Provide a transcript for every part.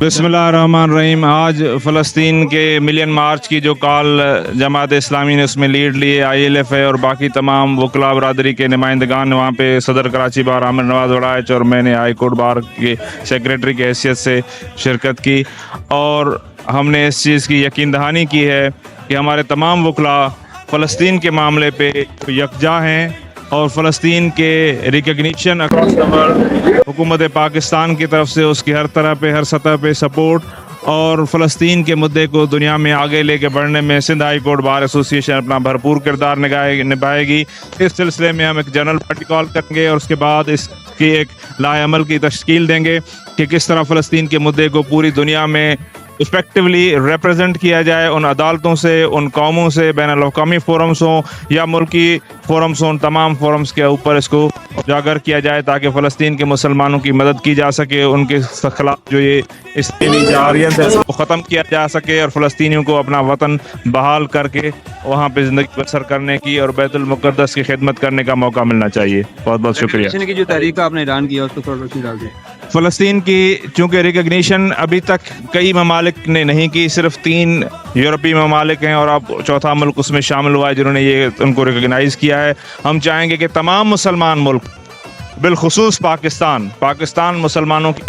बिस्मिल्लाहिर्रहमानिर्रहीम। आज फ़लस्तीन के मिलियन मार्च की जो कॉल जमात इस्लामी ने उसमें लीड लिए, ILFA और बाकी तमाम वकला बरादरी के नुमाइंदगान ने वहाँ पे सदर कराची बार आमिर नवाज़ वड़ाइच और मैंने हाई कोर्ट बार के सेक्रेटरी की हैसियत से शिरकत की और हमने इस चीज़ की यकीन दहानी की है कि हमारे तमाम वकला फ़लस्तीन के मामले पे यकजा हैं और फ़लस्तीन के रिकग्निशन अक्रॉस द वर्ल्ड हुकूमत पाकिस्तान की तरफ से उसकी हर तरह पे हर सतह पे सपोर्ट और फ़लस्तीन के मुद्दे को दुनिया में आगे लेके बढ़ने में Sindh high court bar association अपना भरपूर किरदार निभाएगी। इस सिलसिले में हम एक जनरल पार्टी कॉल करेंगे और उसके बाद इसकी एक लाएअमल की तश्कील देंगे कि किस तरह फ़लस्तीन के मुद्दे को पूरी दुनिया में इफेक्टिवली रिप्रेजेंट किया जाए, उन अदालतों से, उन कौमों से, बैनुल-अक़वामी फोरम्स हों या मुल्की फोरम्स हों, तमाम फोरम्स के ऊपर इसको उजागर किया जाए ताकि फ़लस्तीन के मुसलमानों की मदद की जा सके, उनके खिलाफ जो ये इस्लामी जारियत है उसको ख़त्म किया जा सके और फ़लस्तीनियों को अपना वतन बहाल करके वहाँ पे ज़िंदगी बसर करने की और बैतुल मुक़द्दस की खिदमत करने का मौका मिलना चाहिए। बहुत बहुत शुक्रिया। की जो तारीख आपने ऐलान किया उसको थोड़ा रोशनी डाल दें। फ़लस्तीन की चूँकि रिकग्निशन अभी तक कई ममालिक ने नहीं की, सिर्फ 3 यूरोपीय ममालिक हैं और अब चौथा मुल्क उसमें शामिल हुआ है जिन्होंने ये उनको रिकग्नाइज़ किया है। हम चाहेंगे कि तमाम मुसलमान मुल्क बिलखुसूस पाकिस्तान मुसलमानों की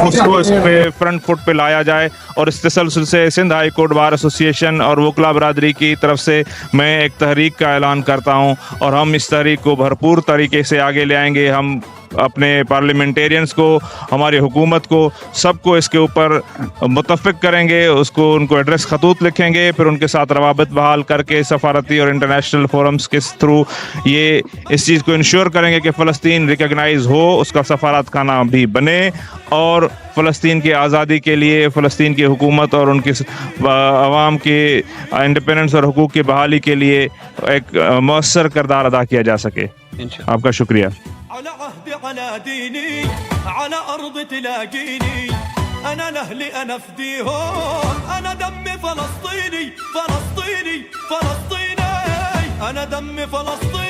उसको इस पे फ्रंट फुट पे लाया जाए और इस तसलसल से Sindh high court bar association और वकला बरादरी की तरफ से मैं एक तहरीक का ऐलान करता हूँ और हम इस तहरीक को भरपूर तरीके से आगे ले आएंगे। हम अपने पार्लियामेंटेरियंस को, हमारी हुकूमत को, सबको इसके ऊपर मुतफ़िक करेंगे, उसको उनको एड्रेस खतूत लिखेंगे, फिर उनके साथ रवाबत बहाल करके सफारती और इंटरनेशनल फोरम्स के थ्रू ये इस चीज़ को इंश्योर करेंगे कि फ़लस्तीन रिकग्नाइज़ हो, उसका सफारत खाना भी बने और फ़लस्तीन की आज़ादी के लिए, फ़लस्तीन की हुकूमत और उनकी आवाम की इंडिपेंडेंस और हुकूक की बहाली के लिए एक मौसर किरदार अदा किया जा सके। आपका शुक्रिया। على عهدي على ديني على أرض تلاقيني أنا لأهلي أنا فديهم أنا دمي فلسطيني فلسطيني فلسطيني أنا دمي فلسطيني